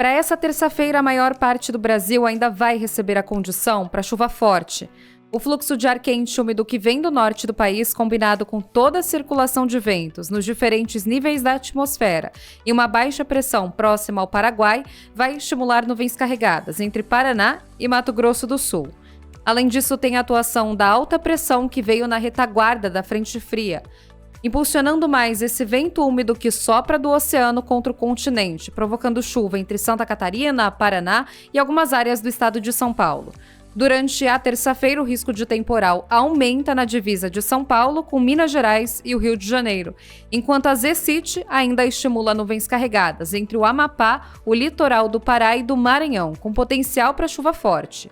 Para essa terça-feira, a maior parte do Brasil ainda vai receber a condição para chuva forte. O fluxo de ar quente e úmido que vem do norte do país, combinado com toda a circulação de ventos nos diferentes níveis da atmosfera e uma baixa pressão próxima ao Paraguai, vai estimular nuvens carregadas entre Paraná e Mato Grosso do Sul. Além disso, tem a atuação da alta pressão que veio na retaguarda da frente fria, impulsionando mais esse vento úmido que sopra do oceano contra o continente, provocando chuva entre Santa Catarina, Paraná e algumas áreas do estado de São Paulo. Durante a terça-feira, o risco de temporal aumenta na divisa de São Paulo com Minas Gerais e o Rio de Janeiro, enquanto a Zecite ainda estimula nuvens carregadas entre o Amapá, o litoral do Pará e do Maranhão, com potencial para chuva forte.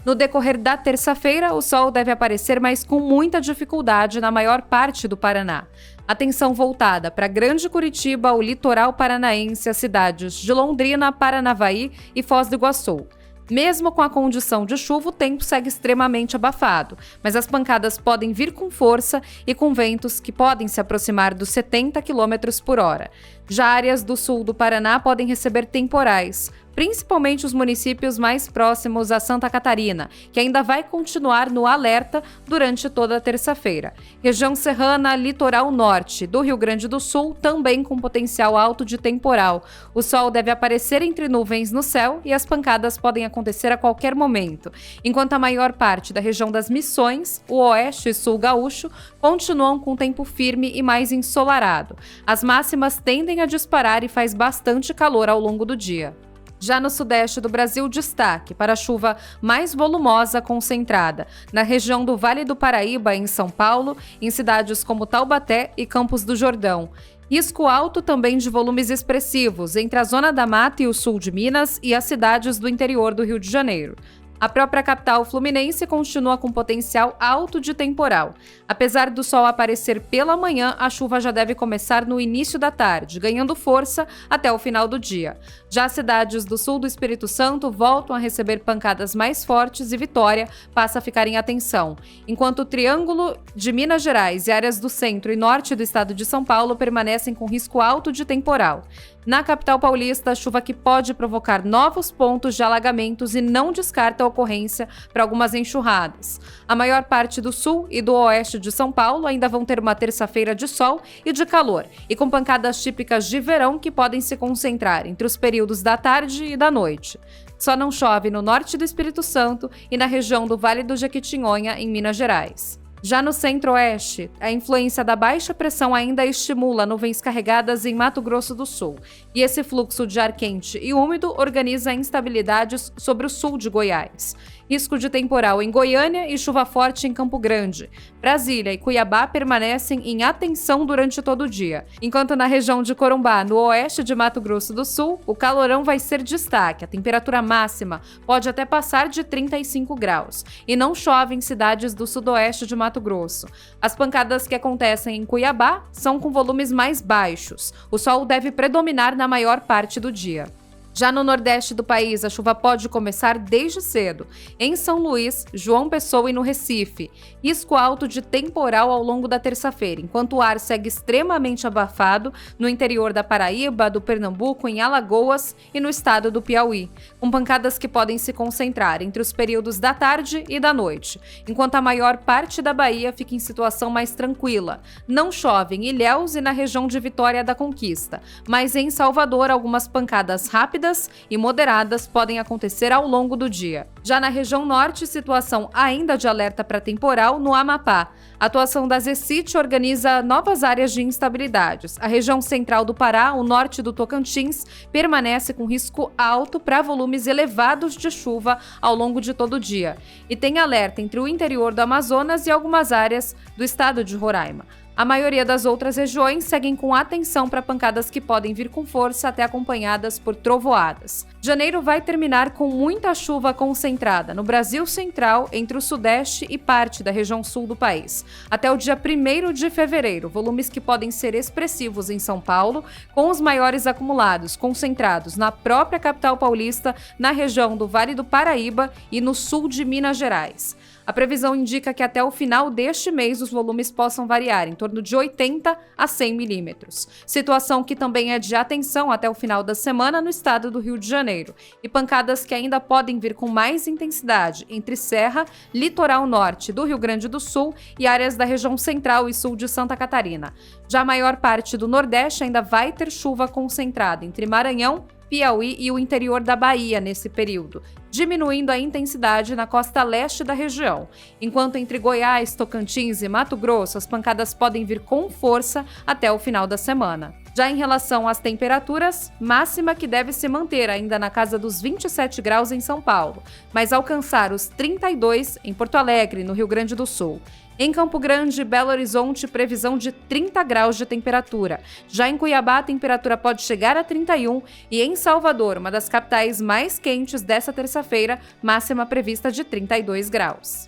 No decorrer da terça-feira, o sol deve aparecer, mas com muita dificuldade na maior parte do Paraná. Atenção voltada para Grande Curitiba, o litoral paranaense, as cidades de Londrina, Paranavaí e Foz do Iguaçu. Mesmo com a condição de chuva, o tempo segue extremamente abafado, mas as pancadas podem vir com força e com ventos que podem se aproximar dos 70 km por hora. Já áreas do sul do Paraná podem receber temporais, principalmente os municípios mais próximos a Santa Catarina, que ainda vai continuar no alerta durante toda a terça-feira. Região serrana, litoral norte do Rio Grande do Sul, também com potencial alto de temporal. O sol deve aparecer entre nuvens no céu e as pancadas podem acontecer a qualquer momento, enquanto a maior parte da região das Missões, o oeste e sul gaúcho, continuam com tempo firme e mais ensolarado. As máximas tendem a disparar e faz bastante calor ao longo do dia. Já no sudeste do Brasil, destaque para a chuva mais volumosa concentrada na região do Vale do Paraíba, em São Paulo, em cidades como Taubaté e Campos do Jordão. Risco alto também de volumes expressivos entre a Zona da Mata e o sul de Minas e as cidades do interior do Rio de Janeiro. A própria capital fluminense continua com potencial alto de temporal. Apesar do sol aparecer pela manhã, a chuva já deve começar no início da tarde, ganhando força até o final do dia. Já as cidades do sul do Espírito Santo voltam a receber pancadas mais fortes e Vitória passa a ficar em atenção, enquanto o Triângulo de Minas Gerais e áreas do centro e norte do estado de São Paulo permanecem com risco alto de temporal. Na capital paulista, a chuva que pode provocar novos pontos de alagamentos e não descarta a ocorrência para algumas enxurradas. A maior parte do sul e do oeste de São Paulo ainda vão ter uma terça-feira de sol e de calor, e com pancadas típicas de verão que podem se concentrar entre os períodos da tarde e da noite. Só não chove no norte do Espírito Santo e na região do Vale do Jequitinhonha, em Minas Gerais. Já no centro-oeste, a influência da baixa pressão ainda estimula nuvens carregadas em Mato Grosso do Sul, e esse fluxo de ar quente e úmido organiza instabilidades sobre o sul de Goiás. Risco de temporal em Goiânia e chuva forte em Campo Grande. Brasília e Cuiabá permanecem em atenção durante todo o dia, enquanto na região de Corumbá, no oeste de Mato Grosso do Sul, o calorão vai ser destaque. A temperatura máxima pode até passar de 35 graus, e não chove em cidades do sudoeste de Mato Grosso. As pancadas que acontecem em Cuiabá são com volumes mais baixos. O sol deve predominar na maior parte do dia. Já no nordeste do país, a chuva pode começar desde cedo, em São Luís, João Pessoa e no Recife. Risco alto de temporal ao longo da terça-feira, enquanto o ar segue extremamente abafado no interior da Paraíba, do Pernambuco, em Alagoas e no estado do Piauí, com pancadas que podem se concentrar entre os períodos da tarde e da noite, enquanto a maior parte da Bahia fica em situação mais tranquila. Não chove em Ilhéus e na região de Vitória da Conquista, mas em Salvador algumas pancadas rápidas e moderadas podem acontecer ao longo do dia. Já na região norte, situação ainda de alerta para temporal no Amapá. A atuação da Zecite organiza novas áreas de instabilidades. A região central do Pará, o norte do Tocantins, permanece com risco alto para volumes elevados de chuva ao longo de todo o dia. E tem alerta entre o interior do Amazonas e algumas áreas do estado de Roraima. A maioria das outras regiões seguem com atenção para pancadas que podem vir com força, até acompanhadas por trovoadas. Janeiro vai terminar com muita chuva concentrada no Brasil Central, entre o Sudeste e parte da região sul do país. Até o dia 1º de fevereiro, volumes que podem ser expressivos em São Paulo, com os maiores acumulados concentrados na própria capital paulista, na região do Vale do Paraíba e no sul de Minas Gerais. A previsão indica que até o final deste mês os volumes possam variar em torno de 80 a 100 milímetros. Situação que também é de atenção até o final da semana no estado do Rio de Janeiro. E pancadas que ainda podem vir com mais intensidade entre Serra, litoral norte do Rio Grande do Sul e áreas da região central e sul de Santa Catarina. Já a maior parte do Nordeste ainda vai ter chuva concentrada entre Maranhão, Piauí e o interior da Bahia nesse período, diminuindo a intensidade na costa leste da região. Enquanto entre Goiás, Tocantins e Mato Grosso, as pancadas podem vir com força até o final da semana. Já em relação às temperaturas, máxima que deve se manter ainda na casa dos 27 graus em São Paulo, mas alcançar os 32 em Porto Alegre, no Rio Grande do Sul. Em Campo Grande e Belo Horizonte, previsão de 30 graus de temperatura. Já em Cuiabá, a temperatura pode chegar a 31 e em Salvador, uma das capitais mais quentes dessa terça-feira, máxima prevista de 32 graus.